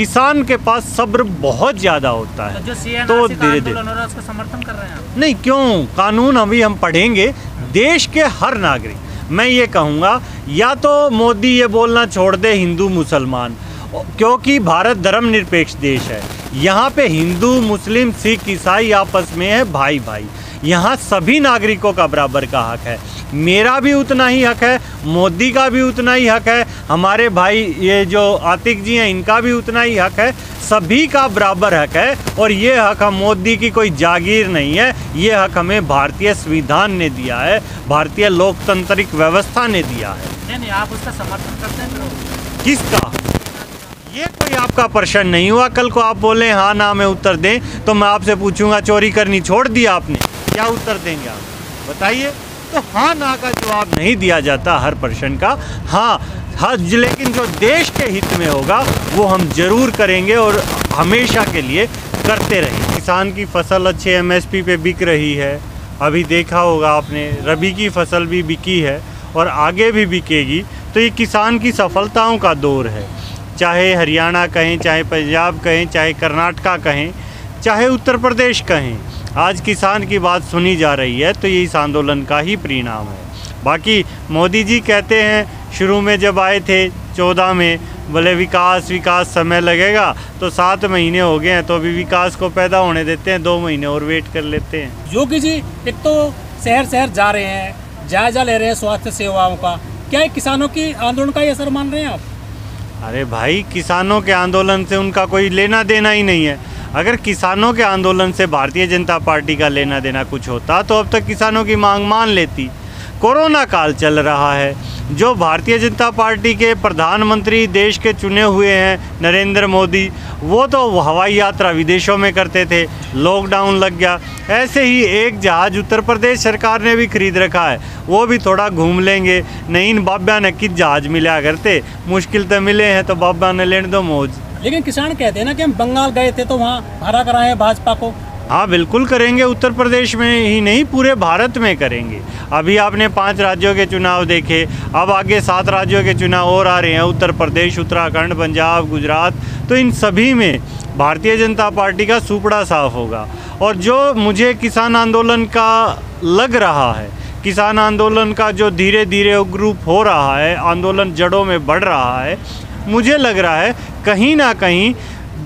किसान के पास सब्र बहुत ज़्यादा होता है। तो धीरे धीरे उसका समर्थन कर रहे हैं आप? नहीं, क्यों, कानून अभी हम पढ़ेंगे। देश के हर नागरिक, मैं ये कहूँगा, या तो मोदी ये बोलना छोड़ दे हिंदू मुसलमान, क्योंकि भारत धर्मनिरपेक्ष देश है। यहाँ पे हिंदू मुस्लिम सिख ईसाई आपस में है भाई भाई। यहाँ सभी नागरिकों का बराबर का हक है। मेरा भी उतना ही हक है, मोदी का भी उतना ही हक है, हमारे भाई ये जो आतिक जी हैं इनका भी उतना ही हक है। सभी का बराबर हक है। और ये हक हम मोदी की कोई जागीर नहीं है, ये हक हमें भारतीय संविधान ने दिया है, भारतीय लोकतांत्रिक व्यवस्था ने दिया है। नहीं, आप उसका समर्थन करते हैं? किसका? ये कोई आपका प्रश्न नहीं हुआ। कल को आप बोले हाँ ना में उत्तर दें तो मैं आपसे पूछूंगा चोरी करनी छोड़ दी आपने, क्या उत्तर देंगे आप, बताइए। तो हाँ ना का जवाब नहीं दिया जाता हर प्रश्न का। हाँ, लेकिन जो देश के हित में होगा वो हम जरूर करेंगे और हमेशा के लिए करते रहेंगे। किसान की फसल अच्छे MSP पे बिक रही है, अभी देखा होगा आपने, रबी की फसल भी बिकी है और आगे भी बिकेगी। तो ये किसान की सफलताओं का दौर है। चाहे हरियाणा कहें, चाहे पंजाब कहें, चाहे कर्नाटका कहें, चाहे उत्तर प्रदेश कहें, आज किसान की बात सुनी जा रही है। तो ये इस आंदोलन का ही परिणाम है। बाकी मोदी जी कहते हैं, शुरू में जब आए थे 14 में, बोले विकास विकास समय लगेगा, तो 7 महीने हो गए हैं तो अभी विकास को पैदा होने देते हैं, 2 महीने और वेट कर लेते हैं। योगी जी एक तो शहर शहर जा रहे हैं, जायजा ले रहे हैं स्वास्थ्य सेवाओं का, क्या किसानों की आंदोलन का ही असर मान रहे हैं आप? अरे भाई, किसानों के आंदोलन से उनका कोई लेना देना ही नहीं है। अगर किसानों के आंदोलन से भारतीय जनता पार्टी का लेना देना कुछ होता तो अब तक किसानों की मांग मान लेती। कोरोना काल चल रहा है, जो भारतीय जनता पार्टी के प्रधानमंत्री देश के चुने हुए हैं नरेंद्र मोदी, वो तो हवाई यात्रा विदेशों में करते थे, लॉकडाउन लग गया। ऐसे ही एक जहाज़ उत्तर प्रदेश सरकार ने भी खरीद रखा है, वो भी थोड़ा घूम लेंगे। नहीं, बाबा ने किस जहाज़ मिला करते, मुश्किल तो मिले हैं तो बाबा ने लेने दो मौज। लेकिन किसान कहते हैं ना कि हम बंगाल गए थे तो वहाँ हरा कराए भाजपा को। हाँ, बिल्कुल करेंगे, उत्तर प्रदेश में ही नहीं पूरे भारत में करेंगे। अभी आपने 5 राज्यों के चुनाव देखे, अब आगे 7 राज्यों के चुनाव और आ रहे हैं, उत्तर प्रदेश, उत्तराखंड, पंजाब, गुजरात। तो इन सभी में भारतीय जनता पार्टी का सुपड़ा साफ होगा। और जो मुझे किसान आंदोलन का लग रहा है, किसान आंदोलन का जो धीरे धीरे उग्रूप हो रहा है, आंदोलन जड़ों में बढ़ रहा है, मुझे लग रहा है कहीं ना कहीं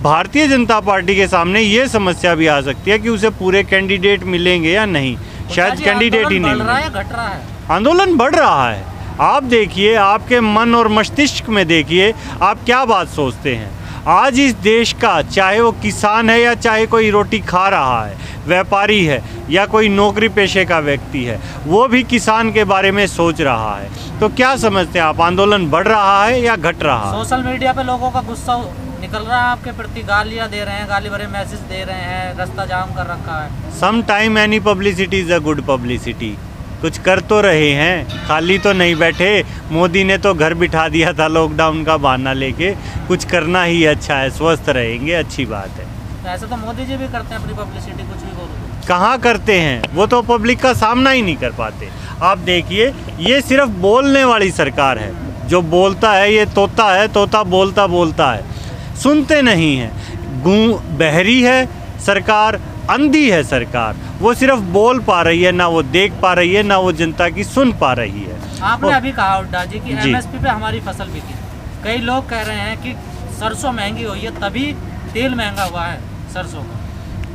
भारतीय जनता पार्टी के सामने ये समस्या भी आ सकती है कि उसे पूरे कैंडिडेट मिलेंगे या नहीं। शायद कैंडिडेट ही नहीं मिलेंगे। घट रहा है, आंदोलन बढ़ रहा है। आप देखिए, आपके मन और मस्तिष्क में देखिए, आप क्या बात सोचते हैं। आज इस देश का, चाहे वो किसान है या चाहे कोई रोटी खा रहा है, व्यापारी है या कोई नौकरी पेशे का व्यक्ति है, वो भी किसान के बारे में सोच रहा है। तो क्या समझते हैं आप, आंदोलन बढ़ रहा है या घट रहा है? सोशल मीडिया पे लोगों का गुस्सा निकल रहा है आपके प्रति, गालियां दे रहे हैं, गाली भरे मैसेज दे रहे हैं, रास्ता जाम कर रखा है। Some time any publicity is a good publicity. कुछ कर तो रहे हैं, खाली तो नहीं बैठे। मोदी ने तो घर बिठा दिया था लॉकडाउन का बहाना लेके। कुछ करना ही अच्छा है, स्वस्थ रहेंगे, अच्छी बात है। तो ऐसे तो मोदी जी भी करते हैं अपनी पब्लिसिटी, कुछ भी बोलो। कहाँ करते हैं, वो तो पब्लिक का सामना ही नहीं कर पाते। आप देखिए, ये सिर्फ बोलने वाली सरकार है। जो बोलता है ये तोता है, तोता बोलता बोलता है, सुनते नहीं हैं। गूंग बहरी है सरकार, अंधी है सरकार। वो सिर्फ बोल पा रही है, ना वो देख पा रही है, ना वो जनता की सुन पा रही है। आपने अभी कहा हुड्डा जी कि MSP पे हमारी फसल बिकी। कई लोग कह रहे हैं कि सरसों महंगी हुई है तभी तेल महंगा हुआ है सरसों का।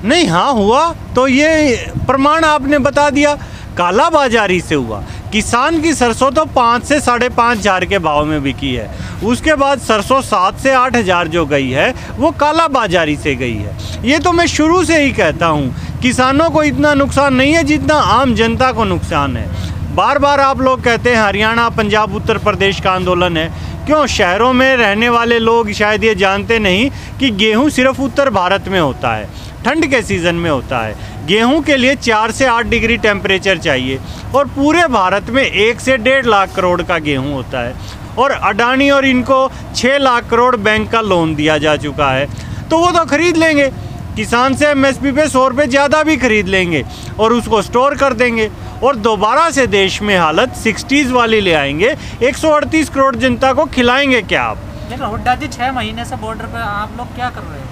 नहीं, हाँ हुआ तो ये प्रमाण आपने बता दिया, काला बाजारी से हुआ। किसान की सरसों तो 5 से 5.5 हज़ार के भाव में बिकी है। उसके बाद सरसों 7 से 8 हज़ार जो गई है वो काला बाजारी से गई है। ये तो मैं शुरू से ही कहता हूँ, किसानों को इतना नुकसान नहीं है जितना आम जनता को नुकसान है। बार बार आप लोग कहते हैं हरियाणा, पंजाब, उत्तर प्रदेश का आंदोलन है। क्यों? शहरों में रहने वाले लोग शायद ये जानते नहीं कि गेहूँ सिर्फ उत्तर भारत में होता है, ठंड के सीज़न में होता है। गेहूं के लिए 4 से 8 डिग्री टेम्परेचर चाहिए और पूरे भारत में 1 से 1.5 लाख करोड़ का गेहूं होता है। और अडानी और इनको 6 लाख करोड़ बैंक का लोन दिया जा चुका है, तो वो तो खरीद लेंगे। किसान से MSP पे 100 रुपये ज़्यादा भी खरीद लेंगे और उसको स्टोर कर देंगे और दोबारा से देश में हालत 60s वाली ले आएंगे। 138 करोड़ जनता को खिलाएंगे क्या आप? लेकिन हुड्डा जी 6 महीने से बॉर्डर पे आप लोग क्या कर रहे हो?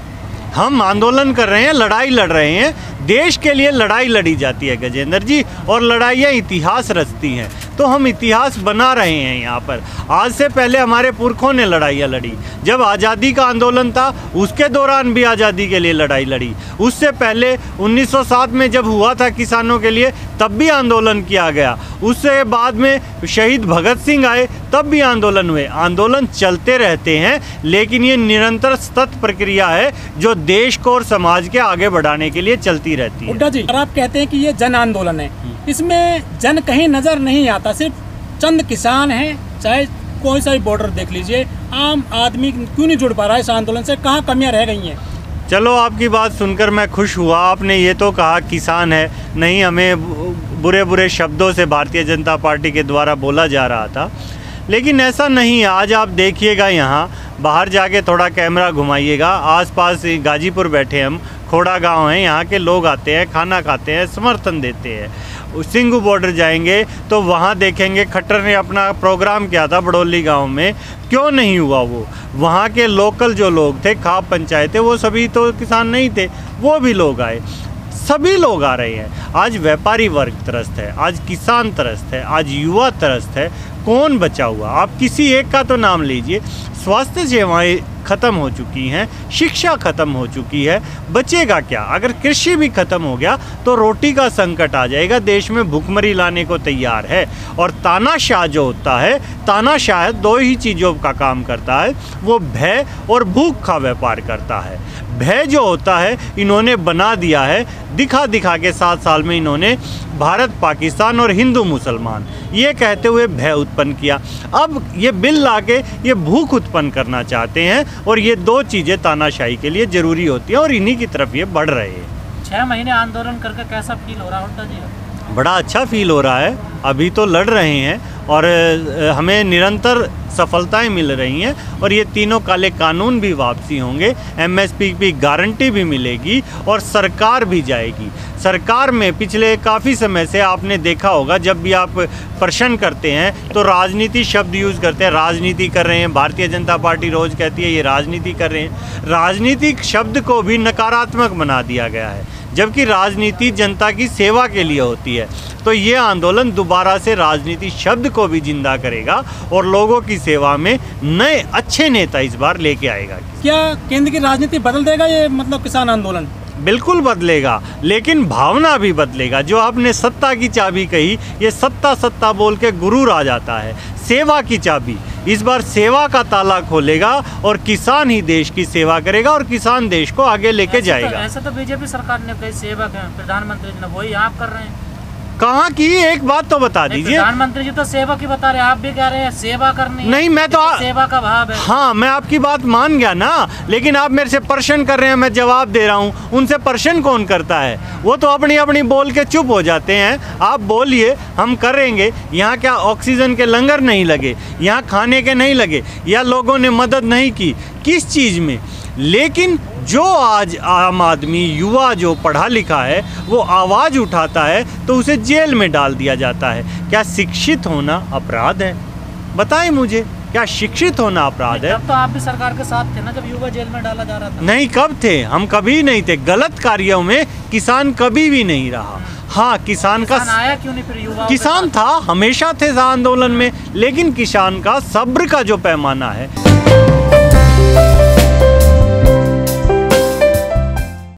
हम आंदोलन कर रहे हैं, लड़ाई लड़ रहे हैं। देश के लिए लड़ाई लड़ी जाती है गजेंद्र जी, और लड़ाइयाँ इतिहास रचती हैं, तो हम इतिहास बना रहे हैं यहाँ पर। आज से पहले हमारे पुरखों ने लड़ाइयाँ लड़ी। जब आज़ादी का आंदोलन था उसके दौरान भी आज़ादी के लिए लड़ाई लड़ी। उससे पहले 1907 में जब हुआ था किसानों के लिए, तब भी आंदोलन किया गया। उससे बाद में शहीद भगत सिंह आए, तब भी आंदोलन हुए। आंदोलन चलते रहते हैं, लेकिन ये निरंतर सतत प्रक्रिया है जो देश को और समाज के आगे बढ़ाने के लिए चलती रहती है। हुड्डा जी, और आप कहते हैं कि ये जन आंदोलन है, इसमें जन कहीं नजर नहीं आता, सिर्फ चंद किसान हैं, चाहे कोई सा भी बॉर्डर देख लीजिए। आम आदमी क्यों नहीं जुड़ पा रहा है इस आंदोलन से? कहाँ कमियां रह गई हैं? चलो, आपकी बात सुनकर मैं खुश हुआ। आपने ये तो कहा किसान है, नहीं हमें बुरे बुरे शब्दों से भारतीय जनता पार्टी के द्वारा बोला जा रहा था, लेकिन ऐसा नहीं है। आज आप देखिएगा, यहाँ बाहर जाके थोड़ा कैमरा घुमाइएगा, आसपास गाजीपुर बैठे हम, खोड़ा गांव है, यहाँ के लोग आते हैं, खाना खाते हैं, समर्थन देते हैं। सिंगू बॉर्डर जाएंगे तो वहाँ देखेंगे खट्टर ने अपना प्रोग्राम किया था बड़ौली गांव में, क्यों नहीं हुआ वो? वहाँ के लोकल जो लोग थे, खाप पंचायत थे, वो सभी तो किसान नहीं थे, वो भी लोग आए। सभी लोग आ रहे हैं। आज व्यापारी वर्ग त्रस्त है, आज किसान त्रस्त है, आज युवा त्रस्त है। कौन बचा हुआ? आप किसी एक का तो नाम लीजिए। स्वास्थ्य सेवाएं ख़त्म हो चुकी हैं, शिक्षा ख़त्म हो चुकी है, बचेगा क्या? अगर कृषि भी ख़त्म हो गया तो रोटी का संकट आ जाएगा, देश में भुखमरी लाने को तैयार है। और तानाशाह जो होता है, तानाशाह 2 ही चीज़ों का काम करता है, वो भय और भूख का व्यापार करता है। भय जो होता है इन्होंने बना दिया है, दिखा दिखा के 7 साल में इन्होंने भारत पाकिस्तान और हिंदू मुसलमान ये कहते हुए भय उत्पन्न किया। अब ये बिल लाके ये भूख उत्पन्न करना चाहते हैं, और ये 2 चीज़ें तानाशाही के लिए ज़रूरी होती हैं, और इन्हीं की तरफ ये बढ़ रहे हैं। 6 महीने आंदोलन करके कैसा फील हो रहा है हुड्डा जी? बड़ा अच्छा फील हो रहा है। अभी तो लड़ रहे हैं और हमें निरंतर सफलताएं मिल रही हैं, और ये तीनों काले कानून भी वापसी होंगे, एमएसपी की गारंटी भी मिलेगी, और सरकार भी जाएगी। सरकार में पिछले काफ़ी समय से आपने देखा होगा, जब भी आप प्रश्न करते हैं तो राजनीति शब्द यूज़ करते हैं। राजनीति कर रहे हैं, भारतीय जनता पार्टी रोज़ कहती है ये राजनीति कर रहे हैं। राजनीतिक शब्द को भी नकारात्मक बना दिया गया है, जबकि राजनीति जनता की सेवा के लिए होती है। तो ये आंदोलन दोबारा से राजनीति शब्द को भी जिंदा करेगा और लोगों की सेवा में नए अच्छे नेता इस बार लेके आएगा। क्या केंद्र की राजनीति बदल देगा ये मतलब किसान आंदोलन? बिल्कुल बदलेगा, लेकिन भावना भी बदलेगा। जो आपने सत्ता की चाबी कही, ये सत्ता सत्ता बोल के गुरूर आ जाता है। सेवा की चाबी इस बार सेवा का ताला खोलेगा, और किसान ही देश की सेवा करेगा, और किसान देश को आगे लेके जाएगा। ऐसा तो बीजेपी सरकार ने कही, सेवक हैं प्रधानमंत्री जी ने, वही आप कर रहे हैं। कहाँ की? एक बात तो बता दीजिए। प्रधानमंत्री जी तो सेवा की बता रहे हैं, आप भी कह रहे हैं सेवा करनी है। नहीं, मैं तो सेवा का भाव है। हाँ, मैं आपकी बात मान गया ना, लेकिन आप मेरे से प्रश्न कर रहे हैं, मैं जवाब दे रहा हूँ। उनसे प्रश्न कौन करता है? वो तो अपनी अपनी बोल के चुप हो जाते हैं। आप बोलिए, हम करेंगे। यहाँ क्या ऑक्सीजन के लंगर नहीं लगे? यहाँ खाने के नहीं लगे? या लोगों ने मदद नहीं की? किस चीज़ में? लेकिन जो आज आम आदमी, युवा जो पढ़ा लिखा है, वो आवाज़ उठाता है तो उसे जेल में डाल दिया जाता है। क्या शिक्षित होना अपराध है? बताएं मुझे, क्या शिक्षित होना अपराध है? तब तो आप भी सरकार के साथ थे ना, जब युवा जेल में डाला जा रहा था। नहीं, कब थे? हम कभी नहीं थे। गलत कार्यों में किसान कभी भी नहीं रहा। हाँ, किसान का आया क्यों नहीं फिर? युवा किसान था, हमेशा थे आंदोलन में, लेकिन किसान का सब्र का जो पैमाना है